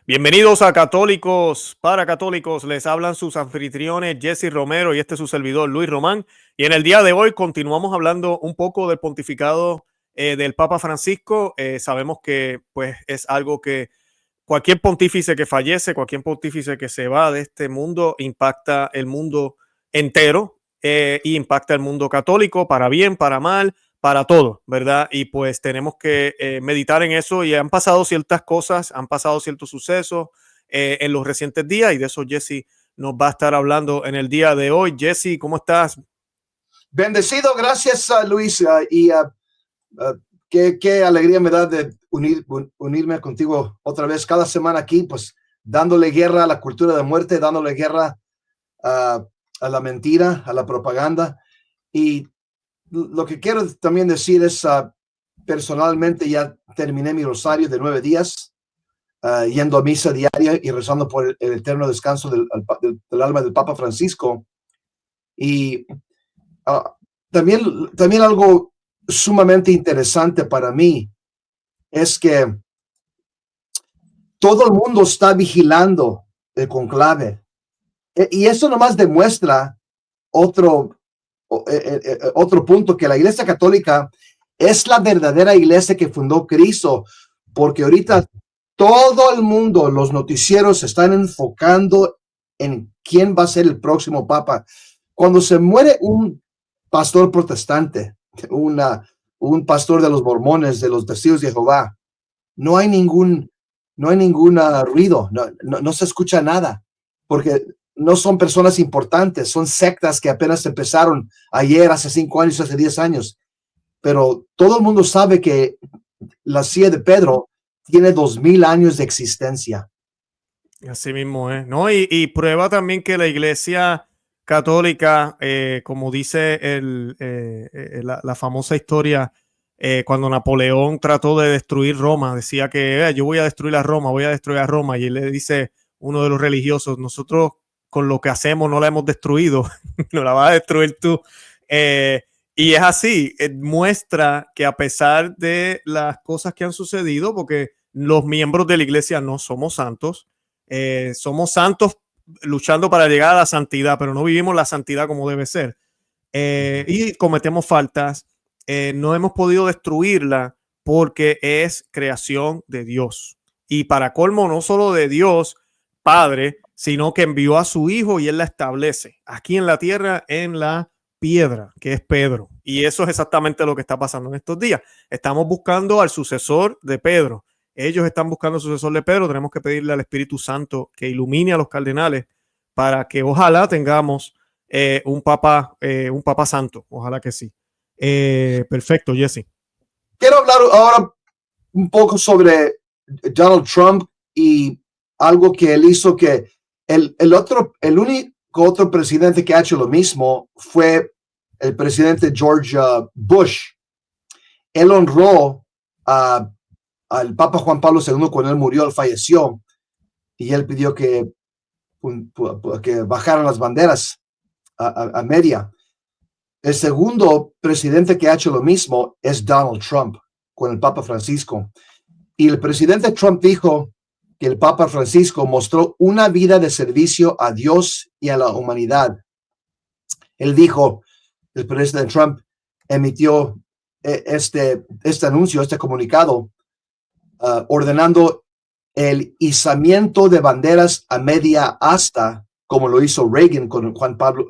Bienvenidos a Católicos para Católicos. Les hablan sus anfitriones Jesse Romero y este es su servidor Luis Román. Y en el día de hoy continuamos hablando un poco del pontificado del Papa Francisco. Sabemos que pues es algo que cualquier pontífice que fallece, cualquier pontífice que se va de este mundo impacta el mundo entero y impacta el mundo católico para bien, para mal, para todo, ¿verdad? Y pues tenemos que meditar en eso y han pasado ciertas cosas, han pasado ciertos sucesos en los recientes días y de eso Jesse nos va a estar hablando en el día de hoy. Jesse, ¿cómo estás? Bendecido, gracias Luis, qué alegría me da de unirme contigo otra vez cada semana aquí, pues dándole guerra a la cultura de muerte, dándole guerra a la mentira, a la propaganda. Y lo que quiero también decir es, personalmente ya terminé mi rosario de 9 días, yendo a misa diaria y rezando por el eterno descanso del alma del Papa Francisco. Y también algo sumamente interesante para mí es que todo el mundo está vigilando el conclave. Y eso nomás demuestra otro punto, que la Iglesia Católica es la verdadera iglesia que fundó Cristo, porque ahorita todo el mundo, los noticieros están enfocando en quién va a ser el próximo papa. Cuando se muere un pastor protestante, un pastor de los mormones, de los testigos de Jehová, no hay ningún ruido, no se escucha nada, porque no son personas importantes, son sectas que apenas empezaron ayer, hace 5 años, hace 10 años. Pero todo el mundo sabe que la silla de Pedro tiene 2000 años de existencia. Así mismo es, ¿no? Y prueba también que la Iglesia Católica, como dice la famosa historia, cuando Napoleón trató de destruir Roma, decía que yo voy a destruir a Roma, voy a destruir a Roma, y él le dice, uno de los religiosos, nosotros con lo que hacemos no la hemos destruido, no la vas a destruir tú. Y es así, muestra que a pesar de las cosas que han sucedido, porque los miembros de la Iglesia no somos santos, somos santos luchando para llegar a la santidad, pero no vivimos la santidad como debe ser. Y cometemos faltas. No hemos podido destruirla porque es creación de Dios. Y para colmo, no solo de Dios, Padre, sino que envió a su Hijo y Él la establece aquí en la tierra, en la piedra, que es Pedro. Y eso es exactamente lo que está pasando en estos días. Estamos buscando al sucesor de Pedro. Ellos están buscando al sucesor de Pedro. Tenemos que pedirle al Espíritu Santo que ilumine a los cardenales para que ojalá tengamos un papa santo. Ojalá que sí. Perfecto, Jesse. Quiero hablar ahora un poco sobre Donald Trump y algo que él hizo, que el único otro presidente que ha hecho lo mismo fue el presidente George Bush. Él honró al Papa Juan Pablo II cuando él murió, él falleció, y él pidió que bajaran las banderas a media. El segundo presidente que ha hecho lo mismo es Donald Trump con el Papa Francisco. Y el presidente Trump dijo que el Papa Francisco mostró una vida de servicio a Dios y a la humanidad. Él dijo, el presidente Trump emitió este anuncio, este comunicado, ordenando el izamiento de banderas a media asta, como lo hizo Reagan con Juan Pablo,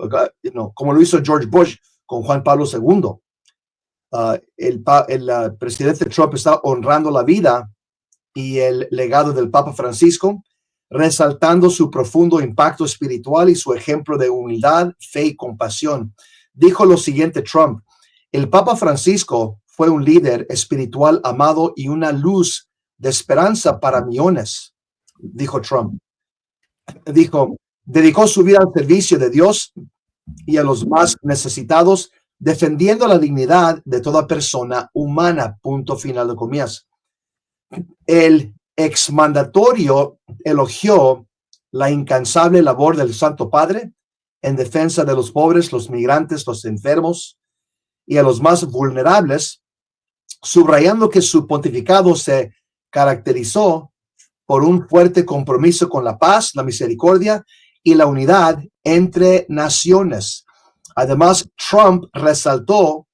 como lo hizo George Bush con Juan Pablo II. El presidente Trump está honrando la vida y el legado del Papa Francisco, resaltando su profundo impacto espiritual y su ejemplo de humildad, fe y compasión. Dijo lo siguiente Trump: el Papa Francisco fue un líder espiritual amado y una luz de esperanza para millones, dijo Trump. Dijo, dedicó su vida al servicio de Dios y a los más necesitados, defendiendo la dignidad de toda persona humana, punto final de comillas. El exmandatorio elogió la incansable labor del Santo Padre en defensa de los pobres, los migrantes, los enfermos y a los más vulnerables, subrayando que su pontificado se caracterizó por un fuerte compromiso con la paz, la misericordia y la unidad entre naciones. Además, Trump resaltó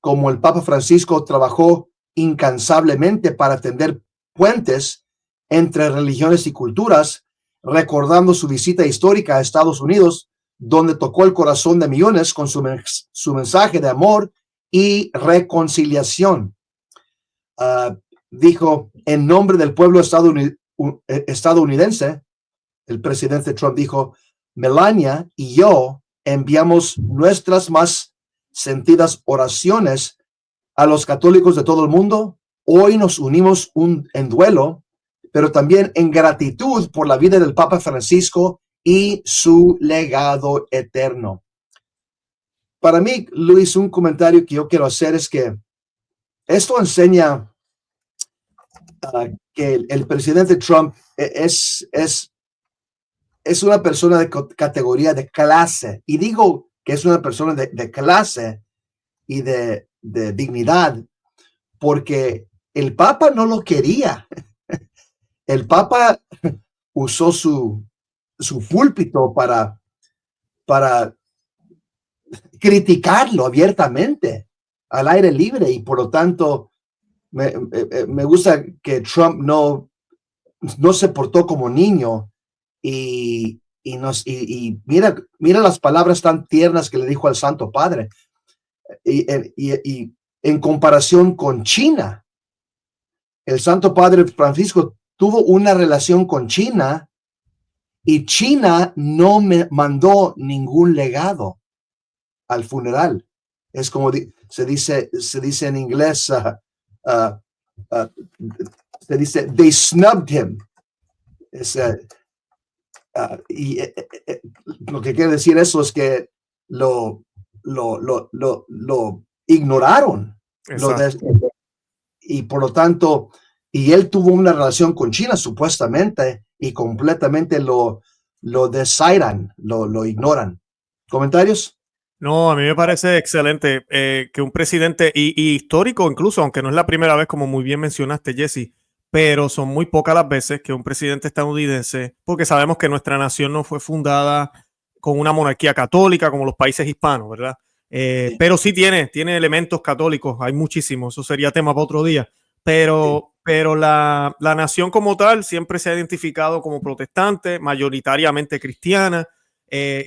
cómo el Papa Francisco trabajó incansablemente para tender puentes entre religiones y culturas, recordando su visita histórica a Estados Unidos, donde tocó el corazón de millones con su mensaje de amor y reconciliación. Dijo, en nombre del pueblo estadounidense, el presidente Trump dijo, Melania y yo enviamos nuestras más sentidas oraciones a los católicos de todo el mundo. Hoy nos unimos en duelo, pero también en gratitud por la vida del Papa Francisco y su legado eterno. Para mí, Luis, un comentario que yo quiero hacer es que esto enseña que el presidente Trump es una persona de categoría de clase. Y digo que es una persona de clase y de dignidad, porque el Papa no lo quería. El Papa usó su púlpito para criticarlo abiertamente al aire libre, y por lo tanto me gusta que Trump no se portó como niño y mira las palabras tan tiernas que le dijo al Santo Padre. Y en comparación con China, el Santo Padre Francisco tuvo una relación con China y China no me mandó ningún legado al funeral. Es como se dice en inglés, se dice, they snubbed him. Lo que quiere decir eso es que lo ignoraron. Y por lo tanto, y él tuvo una relación con China supuestamente y completamente lo desairan, lo ignoran. ¿Comentarios? No, a mí me parece excelente que un presidente y histórico incluso, aunque no es la primera vez, como muy bien mencionaste, Jesse, pero son muy pocas las veces que un presidente estadounidense, porque sabemos que nuestra nación no fue fundada con una monarquía católica como los países hispanos, ¿verdad? Sí. Pero sí tiene elementos católicos, hay muchísimos, eso sería tema para otro día, pero la nación como tal siempre se ha identificado como protestante, mayoritariamente cristiana.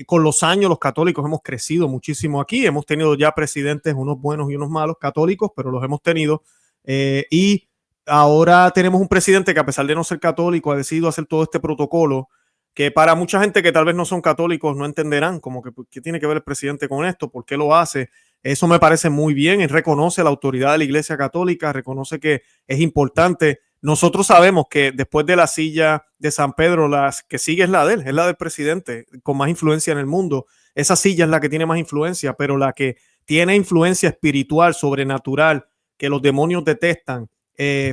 Con los años los católicos hemos crecido muchísimo aquí, hemos tenido ya presidentes, unos buenos y unos malos católicos, pero los hemos tenido, y ahora tenemos un presidente que, a pesar de no ser católico, ha decidido hacer todo este protocolo que para mucha gente que tal vez no son católicos no entenderán, como que ¿qué tiene que ver el presidente con esto? ¿Por qué lo hace? Eso me parece muy bien. Él reconoce la autoridad de la Iglesia Católica, reconoce que es importante. Nosotros sabemos que después de la silla de San Pedro, la que sigue es la de él, es la del presidente con más influencia en el mundo. Esa silla es la que tiene más influencia, pero la que tiene influencia espiritual, sobrenatural, que los demonios detestan,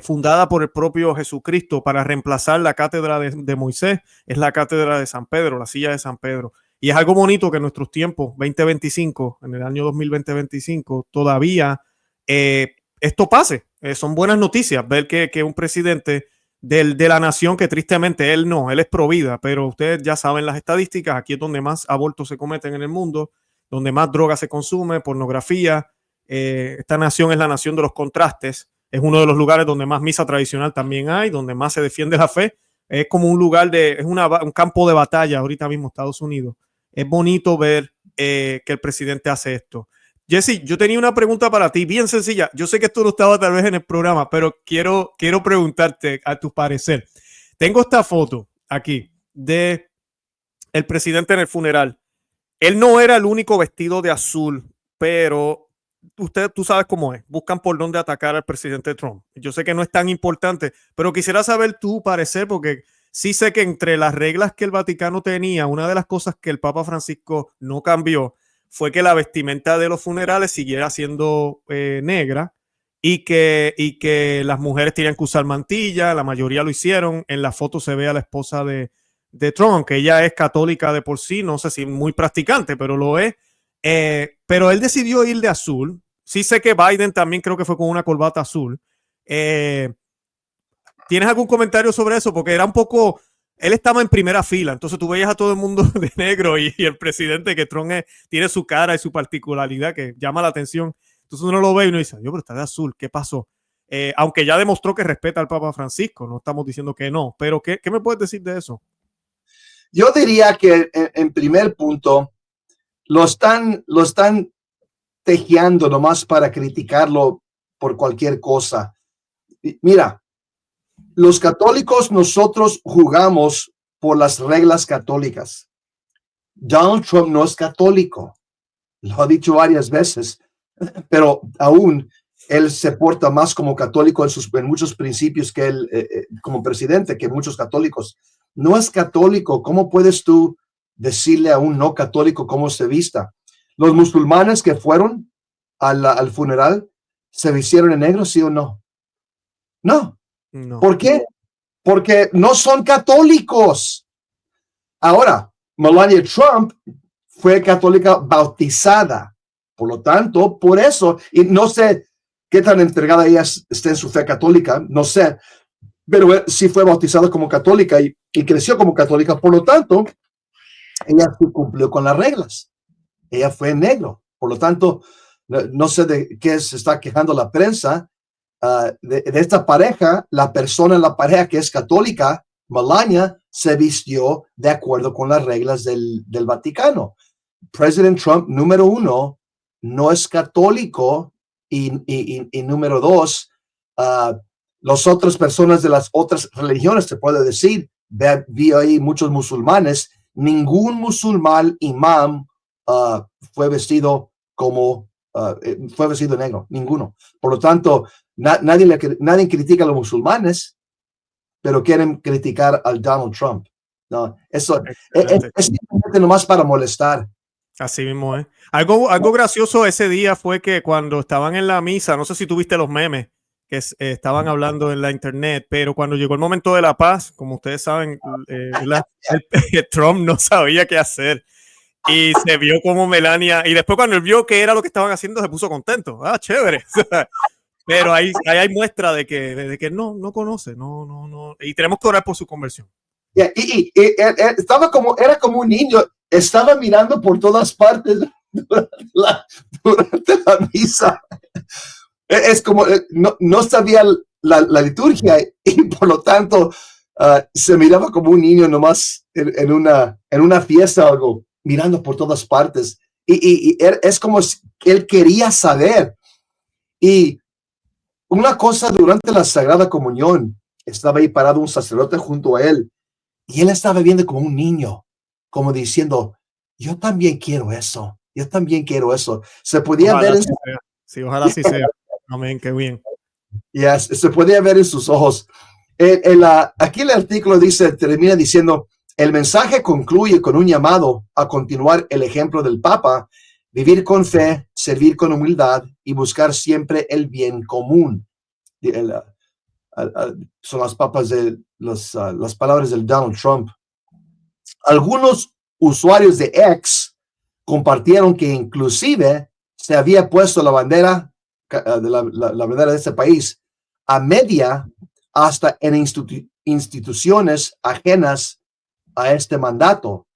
fundada por el propio Jesucristo para reemplazar la cátedra de Moisés, es la cátedra de San Pedro, la silla de San Pedro. Y es algo bonito que en nuestros tiempos, 2025, en el año 2025, todavía esto pase. Son buenas noticias ver que un presidente de la nación, que tristemente él es pro vida, pero ustedes ya saben las estadísticas, aquí es donde más abortos se cometen en el mundo, donde más droga se consume, pornografía. Esta nación es la nación de los contrastes, es uno de los lugares donde más misa tradicional también hay, donde más se defiende la fe. Es como un lugar es un campo de batalla ahorita mismo Estados Unidos. Es bonito ver que el presidente hace esto. Jesse, yo tenía una pregunta para ti, bien sencilla. Yo sé que esto no estaba tal vez en el programa, pero quiero preguntarte a tu parecer. Tengo esta foto aquí de el presidente en el funeral. Él no era el único vestido de azul, pero tú sabes cómo es. Buscan por dónde atacar al presidente Trump. Yo sé que no es tan importante, pero quisiera saber tu parecer, porque sí sé que entre las reglas que el Vaticano tenía, una de las cosas que el Papa Francisco no cambió fue que la vestimenta de los funerales siguiera siendo negra, y que las mujeres tenían que usar mantilla. La mayoría lo hicieron. En la foto se ve a la esposa de Trump, que ella es católica de por sí, no sé si muy practicante, pero lo es. Pero él decidió ir de azul. Sí sé que Biden también creo que fue con una corbata azul. ¿Tienes algún comentario sobre eso? Porque era un poco, él estaba en primera fila, entonces tú veías a todo el mundo de negro y el presidente que Trump tiene su cara y su particularidad que llama la atención. Entonces uno lo ve y uno dice, yo, pero está de azul, ¿qué pasó? Aunque ya demostró que respeta al Papa Francisco, no estamos diciendo que no, pero ¿qué me puedes decir de eso? Yo diría que en primer punto lo están tejeando nomás para criticarlo por cualquier cosa. Mira, los católicos nosotros jugamos por las reglas católicas. Donald Trump no es católico, lo ha dicho varias veces, pero aún él se porta más como católico en muchos principios que él, como presidente, que muchos católicos. No es católico. ¿Cómo puedes tú decirle a un no católico cómo se vista? Los musulmanes que fueron al funeral, ¿se vistieron en negro, sí o no? No. No. ¿Por qué? Porque no son católicos. Ahora, Melania Trump fue católica bautizada. Por lo tanto, por eso, y no sé qué tan entregada ella esté en su fe católica, no sé, pero sí fue bautizada como católica y creció como católica. Por lo tanto, ella sí cumplió con las reglas. Ella fue negro. Por lo tanto, no sé de qué se está quejando la prensa de esta pareja. La persona en la pareja que es católica, Melania, se vistió de acuerdo con las reglas del Vaticano. President Trump, número uno, no es católico y número dos, las otras personas de las otras religiones, se puede decir, vi ahí muchos musulmanes, ningún musulmán imam fue vestido negro, ninguno. Por lo tanto, nadie critica a los musulmanes, pero quieren criticar al Donald Trump. No, eso es simplemente nomás para molestar. Así mismo es. Algo gracioso ese día fue que cuando estaban en la misa, no sé si tuviste los memes que estaban hablando en la internet, pero cuando llegó el momento de la paz, como ustedes saben, Trump no sabía qué hacer y se vio como Melania, y después cuando él vio que era lo que estaban haciendo, se puso contento. Ah, chévere. Pero ahí hay muestra de que no conoce, no, y tenemos que orar por su conversión. Era como un niño, estaba mirando por todas partes durante la misa. Es como, no sabía la liturgia y por lo tanto se miraba como un niño nomás en una fiesta o algo, mirando por todas partes. Y es como si él quería saber. Y una cosa, durante la Sagrada Comunión, estaba ahí parado un sacerdote junto a él y él estaba viendo como un niño, como diciendo, yo también quiero eso, yo también quiero eso. Se podía ojalá ver en sí, ojalá sí sea. Amén, qué bien. Yes, se podía ver en sus ojos. Aquí el artículo termina diciendo, el mensaje concluye con un llamado a continuar el ejemplo del Papa, vivir con fe, servir con humildad y buscar siempre el bien común. Son las las palabras del Donald Trump. Algunos usuarios de X compartieron que inclusive se había puesto la bandera de la bandera de este país a media hasta en instituciones ajenas a este mandato,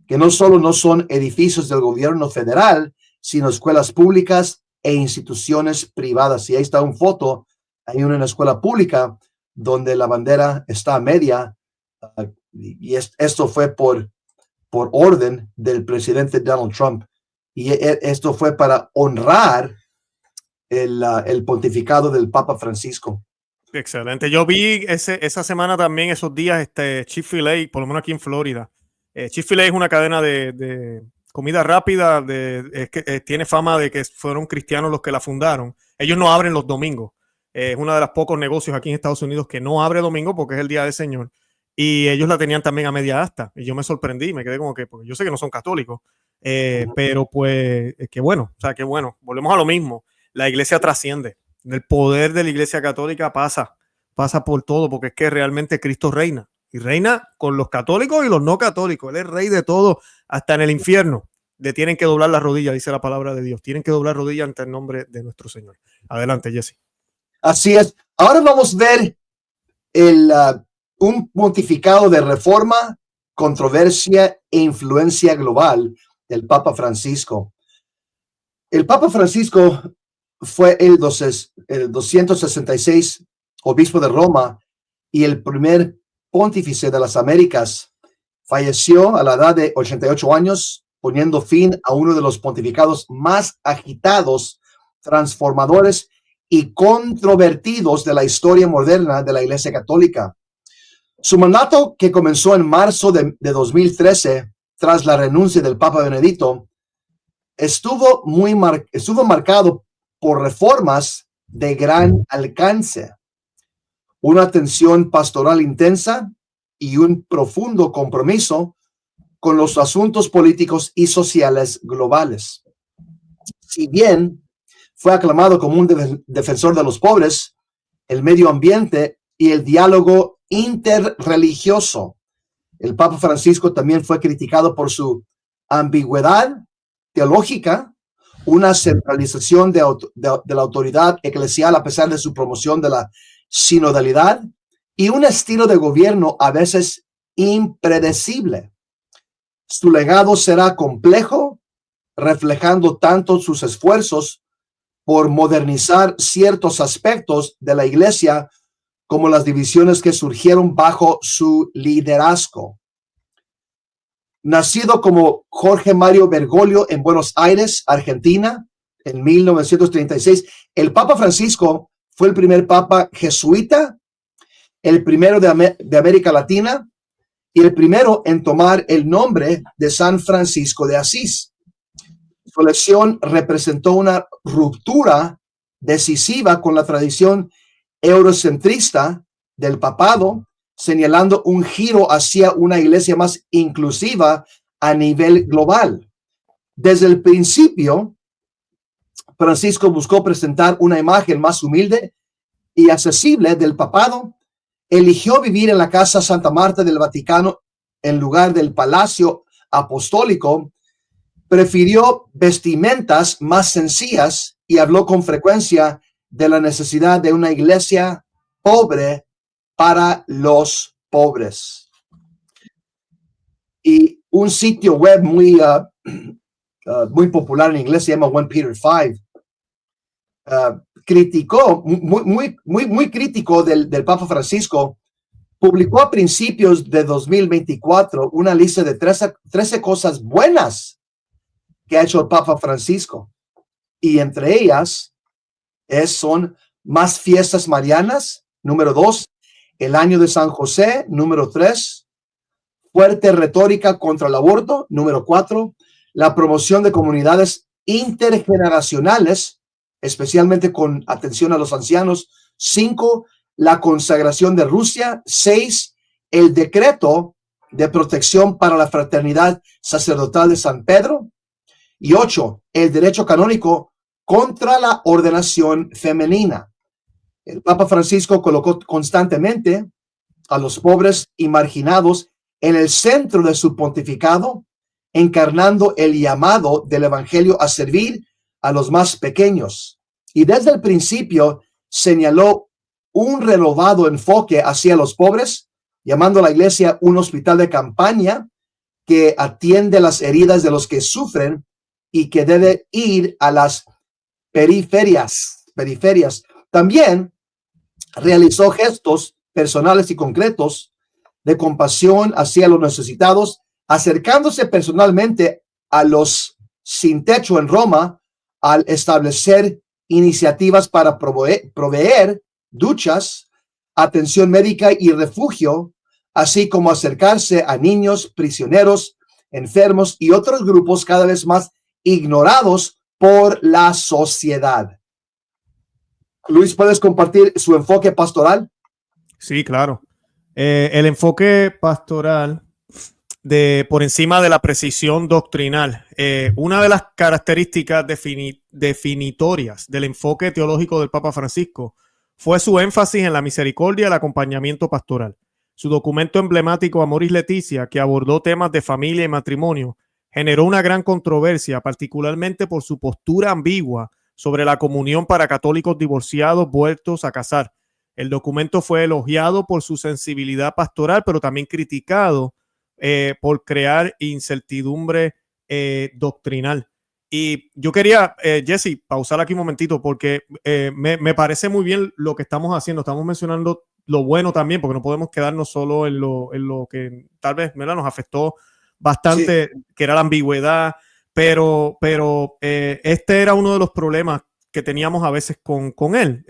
que no solo no son edificios del gobierno federal, sino escuelas públicas e instituciones privadas. Y ahí está una foto, hay una escuela pública donde la bandera está a media, y esto fue por orden del presidente Donald Trump. Y esto fue para honrar el pontificado del Papa Francisco. Excelente. Yo vi esa semana también, esos días, Chick-fil-A, por lo menos aquí en Florida. Chick-fil-A es una cadena de comida rápida, tiene fama de que fueron cristianos los que la fundaron. Ellos no abren los domingos. Es uno de los pocos negocios aquí en Estados Unidos que no abre domingo porque es el día del Señor. Y ellos la tenían también a media asta. Y yo me sorprendí, me quedé como que, porque yo sé que no son católicos, pero pues, qué bueno, o sea, qué bueno. Volvemos a lo mismo. La iglesia trasciende. El poder de la iglesia católica pasa por todo, porque es que realmente Cristo reina. Y reina con los católicos y los no católicos. Él es rey de todo, hasta en el infierno. Le tienen que doblar la rodilla, dice la palabra de Dios. Tienen que doblar rodilla ante el nombre de nuestro Señor. Adelante, Jesse. Así es. Ahora vamos a ver un pontificado de reforma, controversia e influencia global del Papa Francisco. El Papa Francisco fue el 266 obispo de Roma y el primer pontífice de las Américas. Falleció a la edad de 88 años, poniendo fin a uno de los pontificados más agitados, transformadores y controvertidos de la historia moderna de la Iglesia Católica. Su mandato, que comenzó en marzo de 2013, tras la renuncia del Papa Benedicto, estuvo marcado por reformas de gran alcance, una atención pastoral intensa y un profundo compromiso con los asuntos políticos y sociales globales. Si bien fue aclamado como un defensor de los pobres, el medio ambiente y el diálogo interreligioso, el Papa Francisco también fue criticado por su ambigüedad teológica, una centralización de la autoridad eclesial a pesar de su promoción de la sinodalidad y un estilo de gobierno a veces impredecible. Su legado será complejo, reflejando tanto sus esfuerzos por modernizar ciertos aspectos de la Iglesia como las divisiones que surgieron bajo su liderazgo. Nacido como Jorge Mario Bergoglio en Buenos Aires, Argentina, en 1936, el Papa Francisco fue el primer papa jesuita, el primero de América Latina y el primero en tomar el nombre de San Francisco de Asís. Su elección representó una ruptura decisiva con la tradición eurocentrista del papado, señalando un giro hacia una iglesia más inclusiva a nivel global. Desde el principio, Francisco buscó presentar una imagen más humilde y accesible del papado. Eligió vivir en la Casa Santa Marta del Vaticano en lugar del Palacio Apostólico. Prefirió vestimentas más sencillas y habló con frecuencia de la necesidad de una iglesia pobre para los pobres. Y un sitio web muy popular en inglés se llama One Peter 5. Criticó, muy crítico del Papa Francisco, publicó a principios de 2024 una lista de 13 cosas buenas que ha hecho el Papa Francisco. Y entre ellas son más fiestas marianas, número 2, el año de San José, número 3, fuerte retórica contra el aborto, número 4, la promoción de comunidades intergeneracionales, especialmente con atención a los ancianos, 5, la consagración de Rusia, 6, el decreto de protección para la fraternidad sacerdotal de San Pedro, y 8, el derecho canónico contra la ordenación femenina. El Papa Francisco colocó constantemente a los pobres y marginados en el centro de su pontificado, encarnando el llamado del Evangelio a servir a los más pequeños. Y desde el principio señaló un renovado enfoque hacia los pobres, llamando a la iglesia un hospital de campaña que atiende las heridas de los que sufren y que debe ir a las periferias. También realizó gestos personales y concretos de compasión hacia los necesitados, acercándose personalmente a los sin techo en Roma al establecer iniciativas para proveer duchas, atención médica y refugio, así como acercarse a niños, prisioneros, enfermos y otros grupos cada vez más ignorados por la sociedad. Luis, ¿puedes compartir su enfoque pastoral? Sí, claro. El enfoque pastoral por encima de la precisión doctrinal. Una de las características definitorias del enfoque teológico del Papa Francisco fue su énfasis en la misericordia y el acompañamiento pastoral. Su documento emblemático Amoris Laetitia, que abordó temas de familia y matrimonio, generó una gran controversia, particularmente por su postura ambigua sobre la comunión para católicos divorciados vueltos a casar. El documento fue elogiado por su sensibilidad pastoral, pero también criticado por crear incertidumbre doctrinal. Y yo quería, Jesse, pausar aquí un momentito porque me parece muy bien lo que estamos haciendo. Estamos mencionando lo bueno también, porque no podemos quedarnos solo en lo que tal vez, ¿verdad?, nos afectó bastante, sí, que era la ambigüedad, pero este era uno de los problemas que teníamos a veces con él.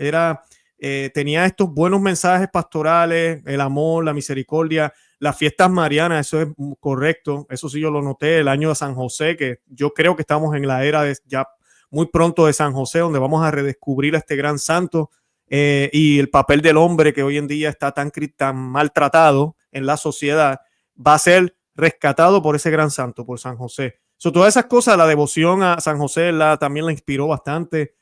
Tenía estos buenos mensajes pastorales, el amor, la misericordia, las fiestas marianas, eso es correcto, eso sí yo lo noté, el año de San José, que yo creo que estamos en la era de ya muy pronto de San José, donde vamos a redescubrir a este gran santo, y el papel del hombre que hoy en día está tan maltratado en la sociedad, va a ser rescatado por ese gran santo, por San José. Todas esas cosas, la devoción a San José también la inspiró bastante.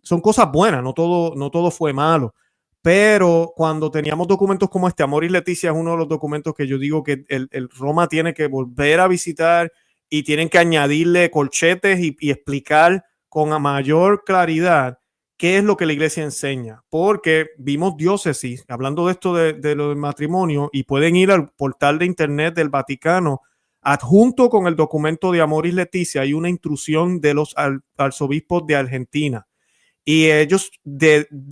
Son cosas buenas, no todo fue malo. Pero cuando teníamos documentos como este, Amoris Laetitia es uno de los documentos que yo digo que el Roma tiene que volver a visitar y tienen que añadirle corchetes y explicar con mayor claridad qué es lo que la iglesia enseña. Porque vimos diócesis, hablando de esto de lo del matrimonio, y pueden ir al portal de internet del Vaticano, adjunto con el documento de Amoris Laetitia hay una intrusión de los arzobispos de Argentina. Y ellos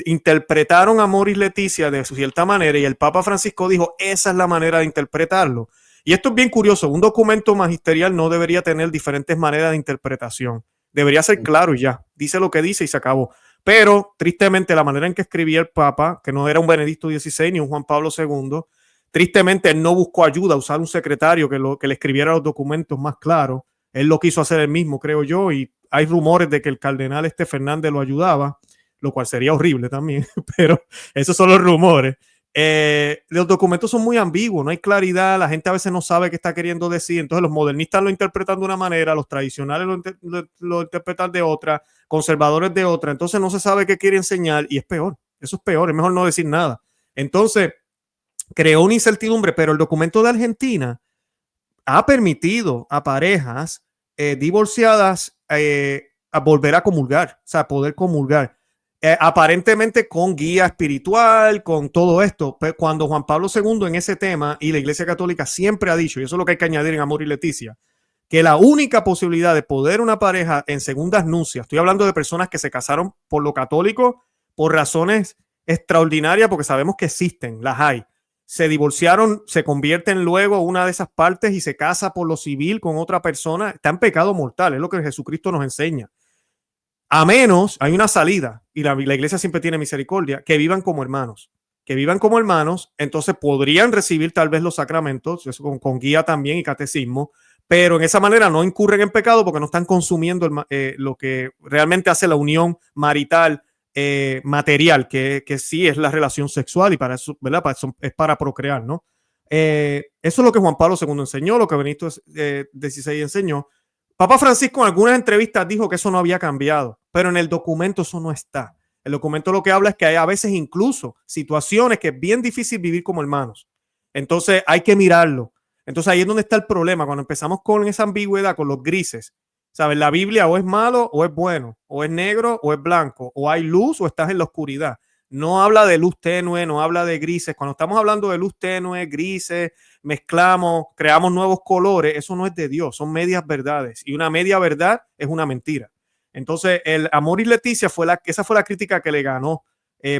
interpretaron a Amoris Laetitia de cierta manera y el Papa Francisco dijo, esa es la manera de interpretarlo. Y esto es bien curioso, un documento magisterial no debería tener diferentes maneras de interpretación. Debería ser claro y ya, dice lo que dice y se acabó. Pero tristemente la manera en que escribía el Papa, que no era un Benedicto XVI ni un Juan Pablo II, tristemente él no buscó ayuda, usar un secretario que le escribiera los documentos más claros. Él lo quiso hacer él mismo, creo yo, y hay rumores de que el cardenal Fernández lo ayudaba, lo cual sería horrible también, pero esos son los rumores. Los documentos son muy ambiguos, no hay claridad, la gente a veces no sabe qué está queriendo decir, entonces los modernistas lo interpretan de una manera, los tradicionales lo interpretan de otra, conservadores de otra, entonces no se sabe qué quiere enseñar y es peor, eso es peor, es mejor no decir nada. Entonces, creó una incertidumbre, pero el documento de Argentina ha permitido a parejas divorciadas a volver a comulgar, o sea, poder comulgar. Aparentemente con guía espiritual, con todo esto. Pero cuando Juan Pablo II en ese tema y la Iglesia Católica siempre ha dicho, y eso es lo que hay que añadir en Amoris Laetitia, que la única posibilidad de poder una pareja en segundas nupcias, estoy hablando de personas que se casaron por lo católico, por razones extraordinarias, porque sabemos que existen, las hay. Se divorciaron, se convierten luego una de esas partes y se casa por lo civil con otra persona, está en pecado mortal, es lo que Jesucristo nos enseña. A menos, hay una salida, y la iglesia siempre tiene misericordia, que vivan como hermanos. Que vivan como hermanos, entonces podrían recibir tal vez los sacramentos, eso con guía también y catecismo, pero en esa manera no incurren en pecado porque no están consumiendo lo que realmente hace la unión marital material, que sí es la relación sexual y para eso, ¿verdad? Para eso es para procrear, ¿no? Eso es lo que Juan Pablo II enseñó, lo que Benedicto XVI enseñó. Papa Francisco en algunas entrevistas dijo que eso no había cambiado, pero en el documento eso no está. El documento lo que habla es que hay a veces incluso situaciones que es bien difícil vivir como hermanos. Entonces hay que mirarlo. Entonces ahí es donde está el problema, cuando empezamos con esa ambigüedad, con los grises. ¿Sabes? La Biblia o es malo o es bueno, o es negro o es blanco, o hay luz o estás en la oscuridad. No habla de luz tenue, no habla de grises. Cuando estamos hablando de luz tenue, grises, mezclamos, creamos nuevos colores, eso no es de Dios, son medias verdades. Y una media verdad es una mentira. Entonces, el Amoris Laetitia esa fue la crítica que le ganó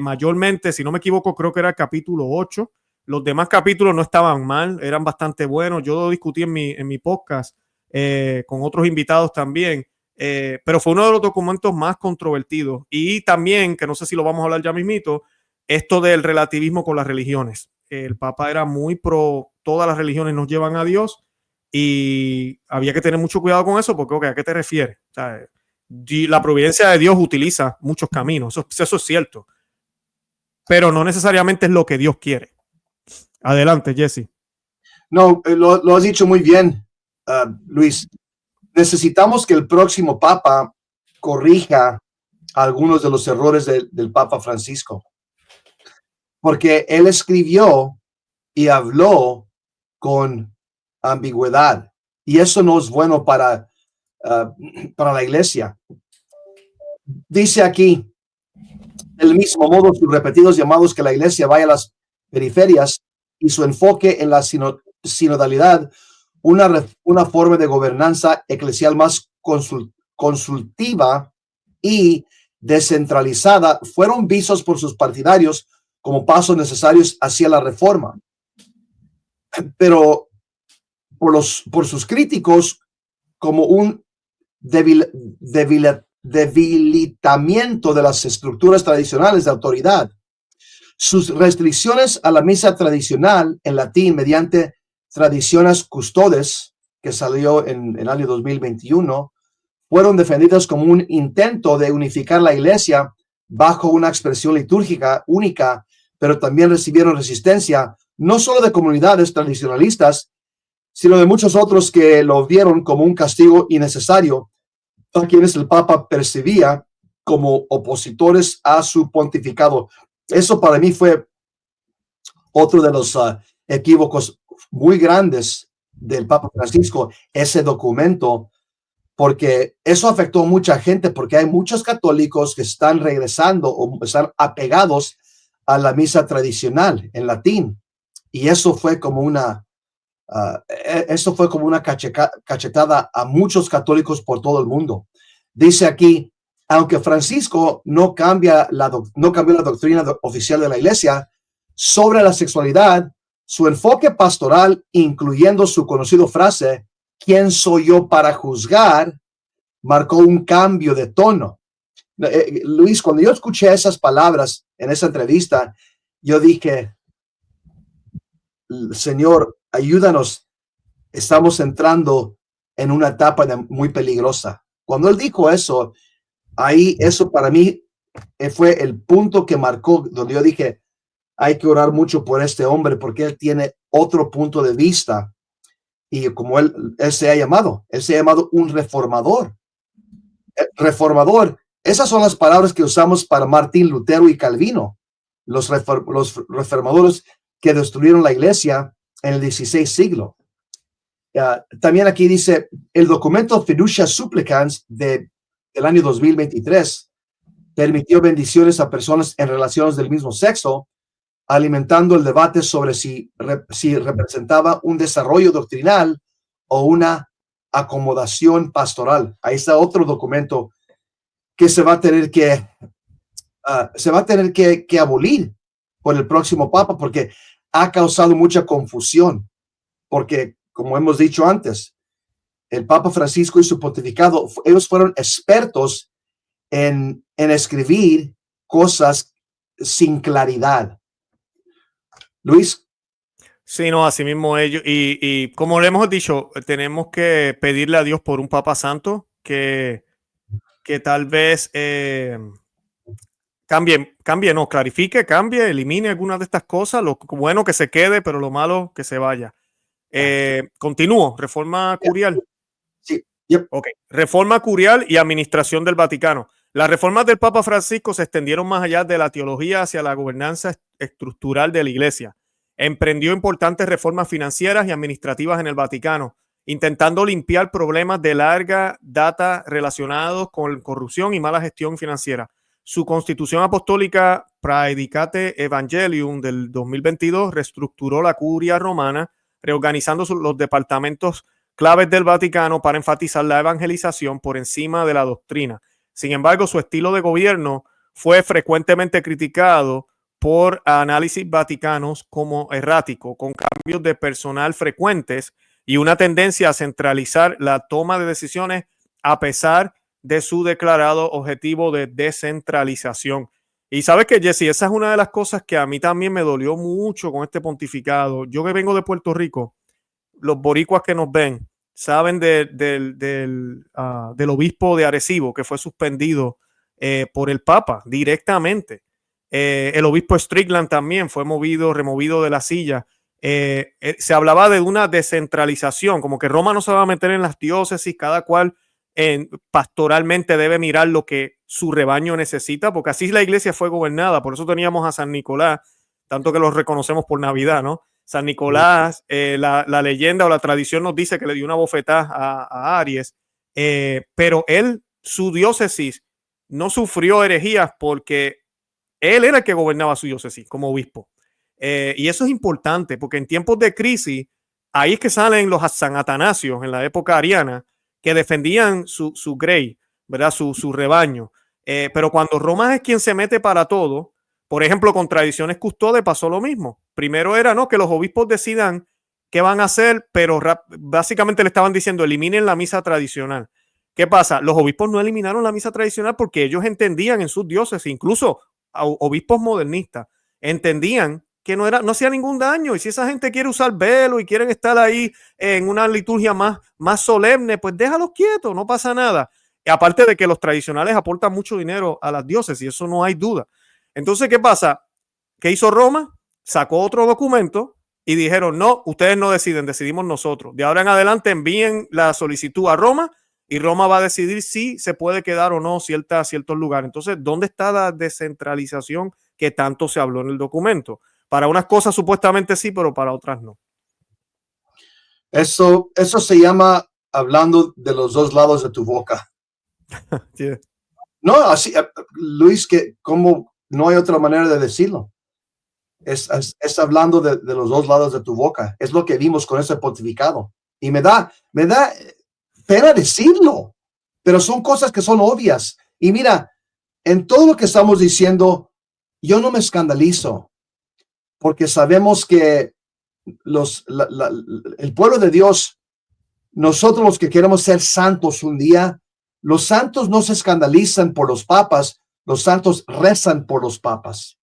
mayormente, si no me equivoco, creo que era el capítulo 8. Los demás capítulos no estaban mal, eran bastante buenos. Yo lo discutí en mi podcast con otros invitados también. Pero fue uno de los documentos más controvertidos. Y también, que no sé si lo vamos a hablar ya mismito, esto del relativismo con las religiones. El Papa era muy pro, todas las religiones nos llevan a Dios y había que tener mucho cuidado con eso porque, okay, ¿a qué te refieres? O sea, la providencia de Dios utiliza muchos caminos, eso es cierto, pero no necesariamente es lo que Dios quiere. Adelante, Jesse. No, lo has dicho muy bien, Luis. Necesitamos que el próximo Papa corrija algunos de los errores del Papa Francisco, porque él escribió y habló con ambigüedad, y eso no es bueno para la iglesia. Dice aquí, Del mismo modo, sus repetidos llamados que la iglesia vaya a las periferias y su enfoque en la sinodalidad, una forma de gobernanza eclesial más consultiva y descentralizada, fueron vistos por sus partidarios como pasos necesarios hacia la reforma. Pero por sus críticos como un debilitamiento de las estructuras tradicionales de autoridad. Sus restricciones a la misa tradicional en latín mediante Traditiones Custodes, que salió en el año 2021, fueron defendidas como un intento de unificar la iglesia bajo una expresión litúrgica única, pero también recibieron resistencia no solo de comunidades tradicionalistas, sino de muchos otros que lo vieron como un castigo innecesario, a quienes el Papa percibía como opositores a su pontificado. Eso para mí fue otro de los equívocos muy grandes del Papa Francisco, ese documento, porque eso afectó a mucha gente, porque hay muchos católicos que están regresando o están apegados a la misa tradicional en latín. Y eso fue como una cachetada a muchos católicos por todo el mundo. Dice aquí, aunque Francisco no cambió la doctrina oficial de la iglesia sobre la sexualidad, su enfoque pastoral, incluyendo su conocida frase, ¿quién soy yo para juzgar?, marcó un cambio de tono. Luis, cuando yo escuché esas palabras en esa entrevista, yo dije, Señor, ayúdanos, estamos entrando en una etapa muy peligrosa. Cuando él dijo eso, ahí eso para mí fue el punto que marcó, donde yo dije, hay que orar mucho por este hombre porque él tiene otro punto de vista y como él se ha llamado un reformador. Reformador, esas son las palabras que usamos para Martín Lutero y Calvino, los reformadores que destruyeron la iglesia en el 16 siglo. También aquí dice, el documento Fiducia Supplicans del año 2023 permitió bendiciones a personas en relaciones del mismo sexo, alimentando el debate sobre si representaba un desarrollo doctrinal o una acomodación pastoral. Ahí está otro documento que se va a tener que abolir por el próximo papa, porque ha causado mucha confusión, porque como hemos dicho antes, el Papa Francisco y su pontificado, ellos fueron expertos en escribir cosas sin claridad. Luis. Sí, no, así mismo ellos. Y como le hemos dicho, tenemos que pedirle a Dios por un Papa Santo que tal vez clarifique, cambie, elimine algunas de estas cosas. Lo bueno que se quede, pero lo malo que se vaya. Continúo. Reforma curial. Sí. Yep. Ok. Reforma curial y administración del Vaticano. Las reformas del Papa Francisco se extendieron más allá de la teología hacia la gobernanza estructural de la Iglesia. Emprendió importantes reformas financieras y administrativas en el Vaticano, intentando limpiar problemas de larga data relacionados con corrupción y mala gestión financiera. Su constitución apostólica Praedicate Evangelium del 2022 reestructuró la curia romana, reorganizando los departamentos claves del Vaticano para enfatizar la evangelización por encima de la doctrina. Sin embargo, su estilo de gobierno fue frecuentemente criticado por análisis vaticanos como errático, con cambios de personal frecuentes y una tendencia a centralizar la toma de decisiones a pesar de su declarado objetivo de descentralización. Y sabes que, Jesse, esa es una de las cosas que a mí también me dolió mucho con este pontificado. Yo que vengo de Puerto Rico, los boricuas que nos ven saben del obispo de Arecibo, que fue suspendido por el Papa directamente. El obispo Strickland también fue removido de la silla. Se hablaba de una descentralización, como que Roma no se va a meter en las diócesis, cada cual pastoralmente debe mirar lo que su rebaño necesita, porque así la iglesia fue gobernada. Por eso teníamos a San Nicolás, tanto que los reconocemos por Navidad, ¿no? San Nicolás, la leyenda o la tradición nos dice que le dio una bofetada a Aries, pero su diócesis no sufrió herejías porque Él era el que gobernaba su diócesis como obispo. Y eso es importante porque en tiempos de crisis, ahí es que salen los San Atanasios en la época ariana que defendían su grey, ¿verdad? Su rebaño. Pero cuando Roma es quien se mete para todo, por ejemplo, con Tradiciones Custodes pasó lo mismo. Primero era, ¿no?, que los obispos decidan qué van a hacer, pero básicamente le estaban diciendo, eliminen la misa tradicional. ¿Qué pasa? Los obispos no eliminaron la misa tradicional porque ellos entendían en sus diócesis, incluso obispos modernistas, entendían que no hacía ningún daño. Y si esa gente quiere usar velo y quieren estar ahí en una liturgia más solemne, pues déjalos quietos, no pasa nada. Y aparte de que los tradicionales aportan mucho dinero a las diócesis, eso no hay duda. Entonces, ¿qué pasa? ¿Qué hizo Roma? Sacó otro documento y dijeron, no, ustedes no deciden, decidimos nosotros. De ahora en adelante envíen la solicitud a Roma y Roma va a decidir si se puede quedar o no ciertos lugares. Entonces, ¿dónde está la descentralización que tanto se habló en el documento? Para unas cosas supuestamente sí, pero para otras no. Eso se llama hablando de los dos lados de tu boca. Yeah. No, así, Luis, que como no hay otra manera de decirlo. Es hablando de los dos lados de tu boca. Es lo que vimos con ese pontificado. Y me da pena decirlo, pero son cosas que son obvias. Y mira, en todo lo que estamos diciendo, yo no me escandalizo, porque sabemos que el pueblo de Dios, nosotros los que queremos ser santos un día, los santos no se escandalizan por los papas, los santos rezan por los papas.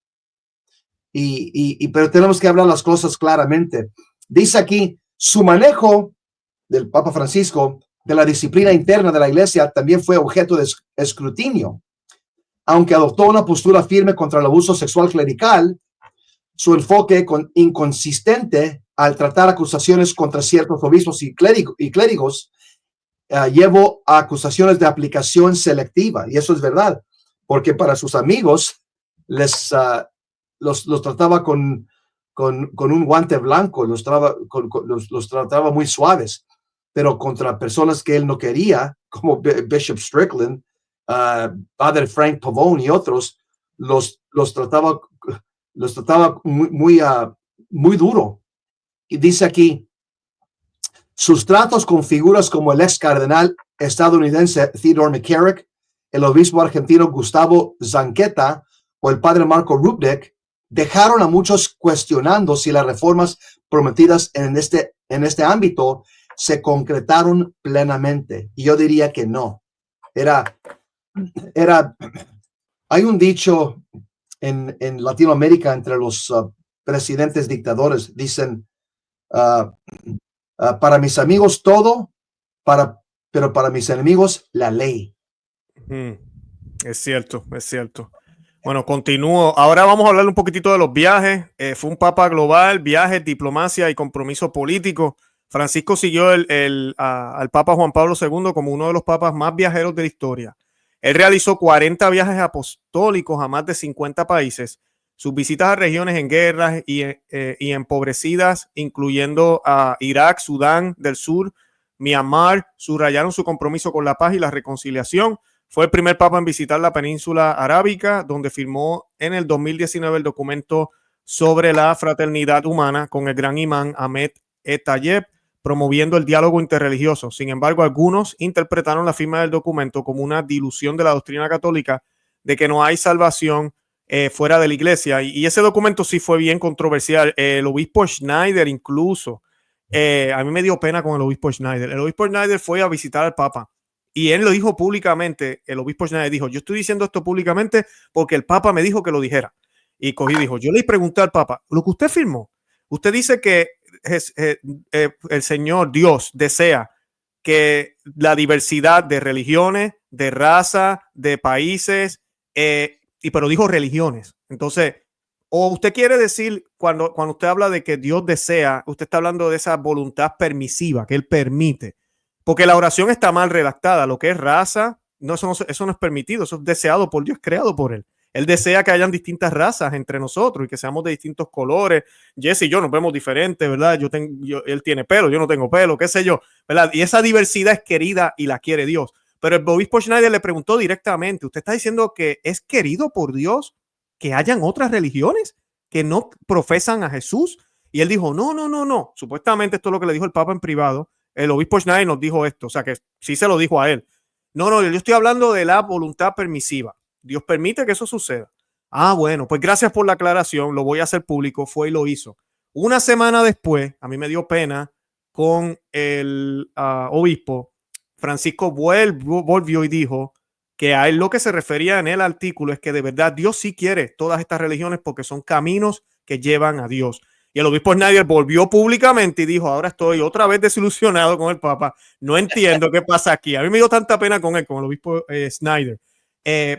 Pero tenemos que hablar las cosas claramente. Dice aquí, su manejo del Papa Francisco de la disciplina interna de la iglesia también fue objeto de escrutinio. Aunque adoptó una postura firme contra el abuso sexual clerical, su enfoque inconsistente al tratar acusaciones contra ciertos obispos y clérigos llevó a acusaciones de aplicación selectiva. Y eso es verdad, porque para sus amigos los trataba con un guante blanco, los trataba muy suaves, pero contra personas que él no quería, como Bishop Strickland, Padre Frank Pavone y otros, los trataba muy duro. Y dice aquí, sus tratos con figuras como el ex cardenal estadounidense Theodore McCarrick, el obispo argentino Gustavo Zanqueta o el padre Marco Rupnik dejaron a muchos cuestionando si las reformas prometidas en este ámbito se concretaron plenamente. Y yo diría que no. Hay un dicho en Latinoamérica entre los presidentes dictadores, dicen, para mis amigos todo, pero para mis enemigos la ley. Es cierto, es cierto. Bueno, continúo. Ahora vamos a hablar un poquitito de los viajes. Fue un papa global, viajes, diplomacia y compromiso político. Francisco siguió al Papa Juan Pablo II como uno de los papas más viajeros de la historia. Él realizó 40 viajes apostólicos a más de 50 países. Sus visitas a regiones en guerras y empobrecidas, incluyendo a Irak, Sudán del Sur, Myanmar, subrayaron su compromiso con la paz y la reconciliación. Fue el primer papa en visitar la península arábica, donde firmó en el 2019 el documento sobre la fraternidad humana con el gran imán Ahmed Tayeb, promoviendo el diálogo interreligioso. Sin embargo, algunos interpretaron la firma del documento como una dilución de la doctrina católica de que no hay salvación fuera de la iglesia. Y ese documento sí fue bien controversial. El obispo Schneider incluso, a mí me dio pena con el obispo Schneider. El obispo Schneider fue a visitar al papa y él lo dijo públicamente. El obispo Schneider dijo, yo estoy diciendo esto públicamente porque el papa me dijo que lo dijera. Y cogí y dijo, yo le pregunté al papa, lo que usted firmó, usted dice que el Señor Dios desea que la diversidad de religiones, de raza, de países, pero dijo religiones. Entonces, o usted quiere decir, cuando usted habla de que Dios desea, usted está hablando de esa voluntad permisiva que Él permite, porque la oración está mal redactada. Lo que es raza, no, eso no es permitido, eso es deseado por Dios, creado por Él. Él desea que hayan distintas razas entre nosotros y que seamos de distintos colores. Jesse y yo nos vemos diferentes, ¿verdad? Él tiene pelo, yo no tengo pelo, qué sé yo, ¿verdad? Y esa diversidad es querida y la quiere Dios. Pero el obispo Schneider le preguntó directamente, ¿usted está diciendo que es querido por Dios que hayan otras religiones que no profesan a Jesús. Y él dijo, no. Supuestamente esto es lo que le dijo el Papa en privado. El obispo Schneider nos dijo esto, o sea que sí se lo dijo a él. No, yo estoy hablando de la voluntad permisiva. Dios permite que eso suceda. Ah, bueno, pues gracias por la aclaración, lo voy a hacer público, fue y lo hizo. Una semana después, a mí me dio pena con el obispo, Francisco volvió y dijo que a él lo que se refería en el artículo es que de verdad Dios sí quiere todas estas religiones porque son caminos que llevan a Dios. Y el obispo Schneider volvió públicamente y dijo, ahora estoy otra vez desilusionado con el Papa, no entiendo qué pasa aquí. A mí me dio tanta pena con él, con el obispo Schneider,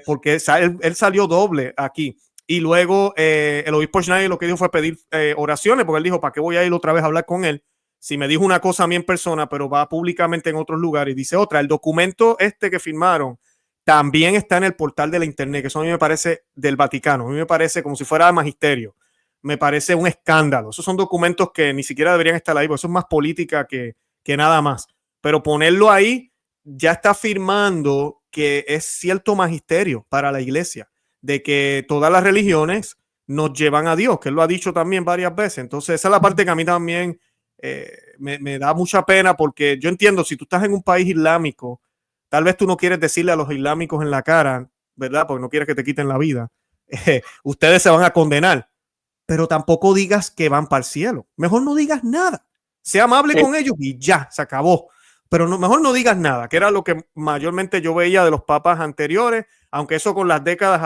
porque él salió doble aquí. Y luego el obispo Schneider lo que dijo fue pedir oraciones, porque él dijo, ¿para qué voy a ir otra vez a hablar con él? Si me dijo una cosa a mí en persona, pero va públicamente en otros lugares. Y dice otra, el documento que firmaron también está en el portal de la internet, que eso a mí me parece del Vaticano, a mí me parece como si fuera magisterio. Me parece un escándalo. Esos son documentos que ni siquiera deberían estar ahí, porque eso es más política que nada más. Pero ponerlo ahí ya está afirmando que es cierto magisterio para la iglesia, de que todas las religiones nos llevan a Dios, que él lo ha dicho también varias veces. Entonces esa es la parte que a mí también me da mucha pena, porque yo entiendo, si tú estás en un país islámico, tal vez tú no quieres decirle a los islámicos en la cara, ¿verdad? Porque no quieres que te quiten la vida. Ustedes se van a condenar, pero tampoco digas que van para el cielo. Mejor no digas nada. Sea amable con ellos y ya, se acabó. Pero mejor no digas nada, que era lo que mayormente yo veía de los papas anteriores, aunque eso con las décadas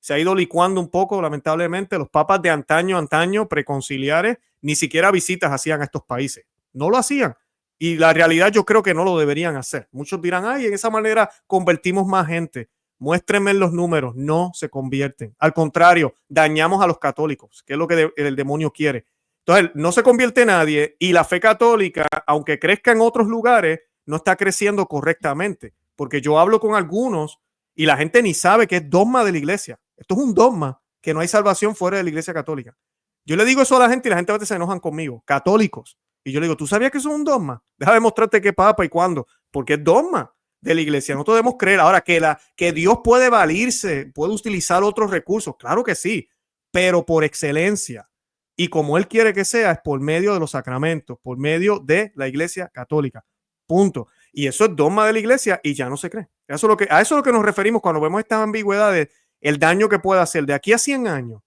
se ha ido licuando un poco, lamentablemente. Los papas de antaño, preconciliares, ni siquiera visitas hacían a estos países. No lo hacían. Y la realidad yo creo que no lo deberían hacer. Muchos dirán, ay, en esa manera convertimos más gente. Muéstrenme los números, no se convierten. Al contrario, dañamos a los católicos, que es lo que el demonio quiere. Entonces, no se convierte nadie y la fe católica, aunque crezca en otros lugares, no está creciendo correctamente. Porque yo hablo con algunos y la gente ni sabe que es dogma de la iglesia. Esto es un dogma, que no hay salvación fuera de la iglesia católica. Yo le digo eso a la gente y la gente a veces se enojan conmigo, católicos. Y yo le digo, ¿tú sabías que eso es un dogma? Deja de mostrarte qué papa y cuándo, porque es dogma de la iglesia. No podemos creer ahora que Dios puede valirse, puede utilizar otros recursos. Claro que sí, pero por excelencia. Y como él quiere que sea, es por medio de los sacramentos, por medio de la iglesia católica. Punto. Y eso es dogma de la iglesia y ya no se cree. A eso es lo que nos referimos cuando vemos estas ambigüedades, el daño que puede hacer de aquí a 100 años.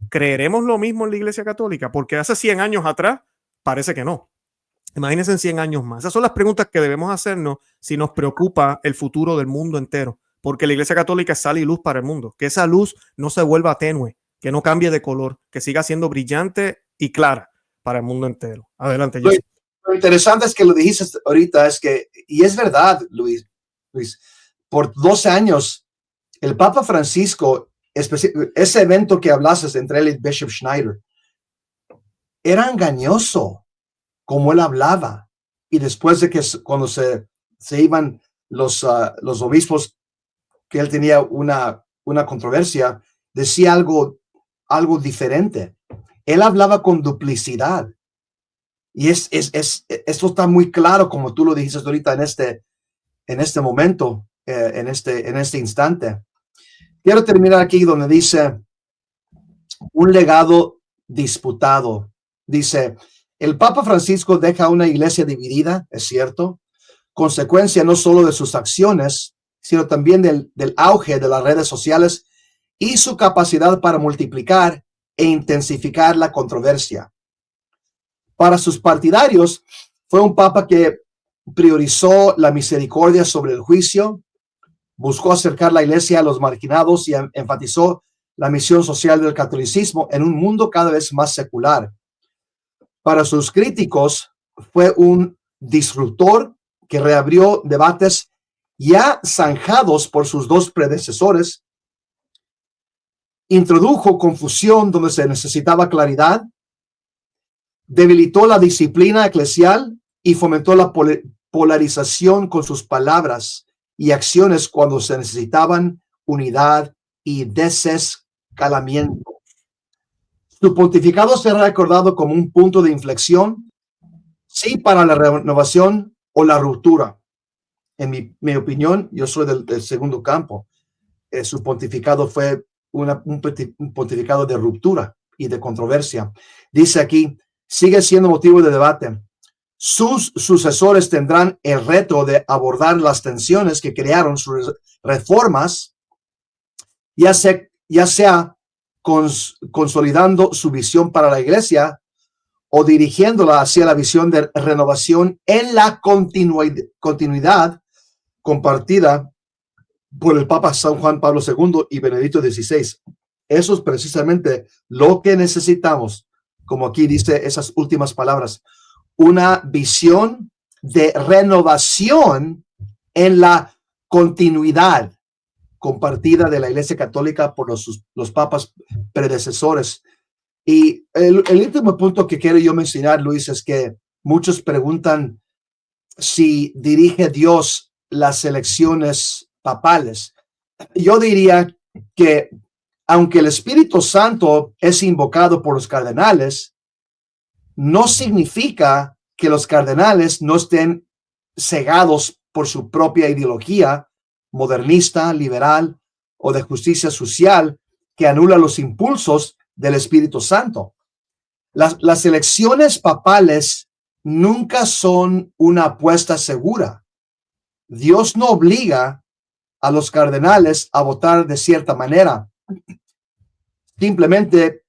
¿Creeremos lo mismo en la iglesia católica? Porque hace 100 años atrás parece que no. Imagínense en 100 años más. Esas son las preguntas que debemos hacernos si nos preocupa el futuro del mundo entero. Porque la iglesia católica es sal y luz para el mundo. Que esa luz no se vuelva tenue, que no cambie de color, que siga siendo brillante y clara para el mundo entero. Adelante, Jesse. Lo interesante es que lo dijiste ahorita, es que, y es verdad, Luis, por 12 años, el Papa Francisco, ese evento que hablaste entre él y Bishop Schneider, era engañoso como él hablaba. Y después de que cuando se iban los obispos, que él tenía una controversia, decía algo diferente. Él hablaba con duplicidad. Y esto está muy claro, como tú lo dijiste ahorita en este momento, en este instante. Quiero terminar aquí donde dice un legado disputado. Dice, el Papa Francisco deja una iglesia dividida, es cierto, consecuencia no solo de sus acciones, sino también del auge de las redes sociales y su capacidad para multiplicar e intensificar la controversia. Para sus partidarios, fue un papa que priorizó la misericordia sobre el juicio, buscó acercar la iglesia a los marginados y enfatizó la misión social del catolicismo en un mundo cada vez más secular. Para sus críticos, fue un disruptor que reabrió debates ya zanjados por sus dos predecesores, introdujo confusión donde se necesitaba claridad, debilitó la disciplina eclesial y fomentó la polarización con sus palabras y acciones cuando se necesitaban unidad y desescalamiento. Su pontificado será recordado como un punto de inflexión, sí, para la renovación o la ruptura. En mi opinión, yo soy del segundo campo. Su pontificado fue un pontificado de ruptura y de controversia. Dice aquí, sigue siendo motivo de debate. Sus sucesores tendrán el reto de abordar las tensiones que crearon sus reformas, ya sea consolidando su visión para la iglesia o dirigiéndola hacia la visión de renovación en la continuidad compartida por el Papa San Juan Pablo II y Benedicto XVI. Eso es precisamente lo que necesitamos, como aquí dice esas últimas palabras, una visión de renovación en la continuidad compartida de la Iglesia Católica por los papas predecesores. Y el último punto que quiero yo mencionar, Luis, es que muchos preguntan si dirige Dios las elecciones papales. Yo diría que aunque el Espíritu Santo es invocado por los cardenales, no significa que los cardenales no estén cegados por su propia ideología modernista, liberal o de justicia social que anula los impulsos del Espíritu Santo. Las elecciones papales nunca son una apuesta segura. Dios no obliga a los cardenales a votar de cierta manera. Simplemente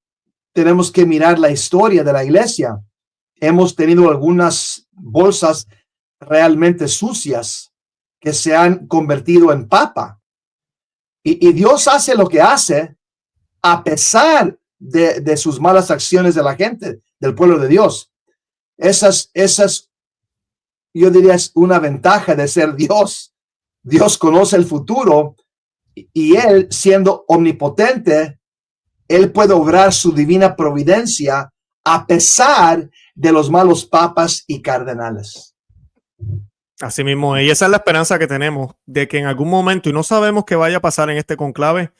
tenemos que mirar la historia de la iglesia. Hemos tenido algunas bolsas realmente sucias que se han convertido en papa. Y Dios hace lo que hace a pesar de sus malas acciones de la gente, del pueblo de Dios. Esas, yo diría, es una ventaja de ser Dios. Dios conoce el futuro y Él, siendo omnipotente, Él puede obrar su divina providencia a pesar de los malos papas y cardenales. Así mismo, y esa es la esperanza que tenemos, de que en algún momento, y no sabemos qué vaya a pasar en este conclave,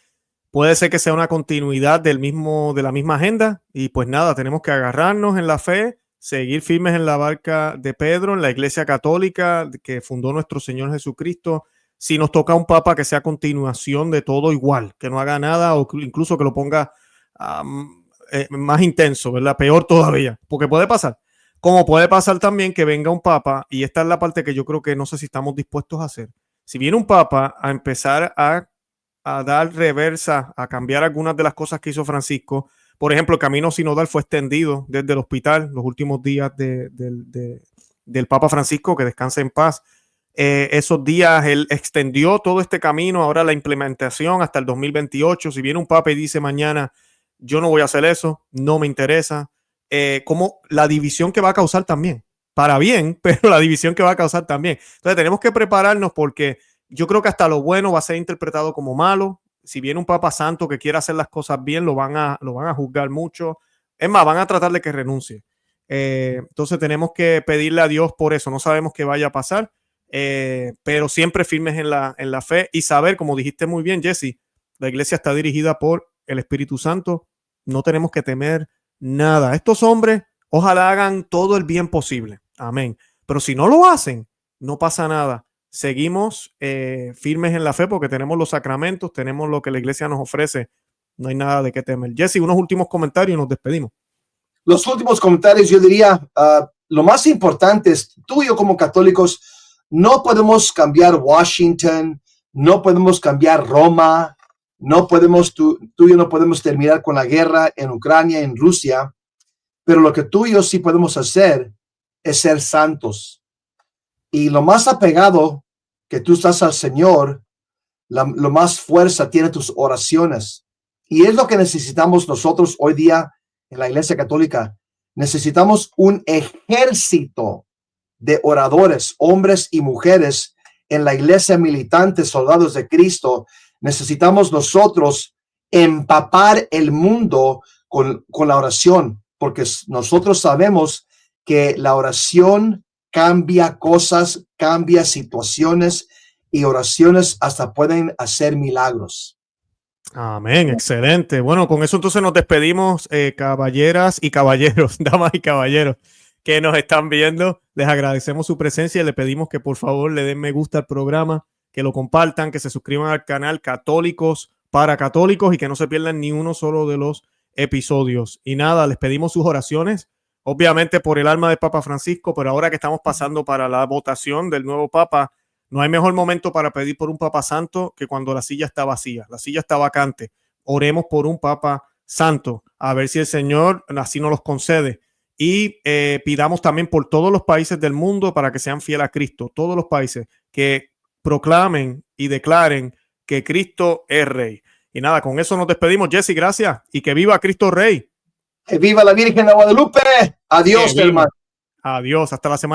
puede ser que sea una continuidad de la misma agenda, y pues nada, tenemos que agarrarnos en la fe, seguir firmes en la barca de Pedro, en la Iglesia Católica que fundó nuestro Señor Jesucristo. Si nos toca un papa que sea continuación de todo igual, que no haga nada o incluso que lo ponga más intenso, ¿verdad? Peor todavía, porque puede pasar. Como puede pasar también que venga un papa, y esta es la parte que yo creo que no sé si estamos dispuestos a hacer. Si viene un papa a empezar a dar reversa, a cambiar algunas de las cosas que hizo Francisco, por ejemplo, el camino sinodal fue extendido desde el hospital los últimos días del Papa Francisco, que descanse en paz. Esos días él extendió todo este camino, ahora la implementación hasta el 2028. Si viene un papa y dice mañana, yo no voy a hacer eso, no me interesa, como la división que va a causar también, para bien, pero la división que va a causar también. Entonces tenemos que prepararnos porque yo creo que hasta lo bueno va a ser interpretado como malo. Si viene un papa santo que quiera hacer las cosas bien, lo van a juzgar mucho. Es más, van a tratar de que renuncie. Entonces tenemos que pedirle a Dios por eso. No sabemos qué vaya a pasar, pero siempre firmes en la fe y saber, como dijiste muy bien, Jesse, la iglesia está dirigida por el Espíritu Santo. No tenemos que temer nada. Estos hombres, ojalá hagan todo el bien posible. Amén. Pero si no lo hacen, no pasa nada. Seguimos firmes en la fe porque tenemos los sacramentos, tenemos lo que la iglesia nos ofrece. No hay nada de qué temer. Jesse, unos últimos comentarios y nos despedimos. Los últimos comentarios, yo diría, lo más importante es, tú y yo como católicos, no podemos cambiar Washington, no podemos cambiar Roma, no podemos, tú y yo no podemos terminar con la guerra en Ucrania, en Rusia, pero lo que tú y yo sí podemos hacer es ser santos. Y lo más apegado que tú estás al Señor, lo más fuerza tiene tus oraciones. Y es lo que necesitamos nosotros hoy día en la Iglesia Católica. Necesitamos un ejército de oradores, hombres y mujeres en la iglesia militantes, soldados de Cristo. Necesitamos nosotros empapar el mundo con la oración, porque nosotros sabemos que la oración cambia cosas, cambia situaciones, y oraciones hasta pueden hacer milagros. Amén, excelente. Bueno, con eso entonces nos despedimos, caballeras y caballeros, damas y caballeros que nos están viendo. Les agradecemos su presencia y le pedimos que por favor le den me gusta al programa, que lo compartan, que se suscriban al canal Católicos para católicos y que no se pierdan ni uno solo de los episodios. Y nada, les pedimos sus oraciones, obviamente por el alma del Papa Francisco, pero ahora que estamos pasando para la votación del nuevo Papa, no hay mejor momento para pedir por un Papa Santo que cuando la silla está vacía, la silla está vacante. Oremos por un Papa Santo, a ver si el Señor así nos los concede. Y pidamos también por todos los países del mundo para que sean fieles a Cristo, todos los países que proclamen y declaren que Cristo es Rey. Y nada, con eso nos despedimos, Jesse, gracias, y que viva Cristo Rey. Que viva la Virgen de Guadalupe. Adiós, hermano. Adiós, hasta la semana.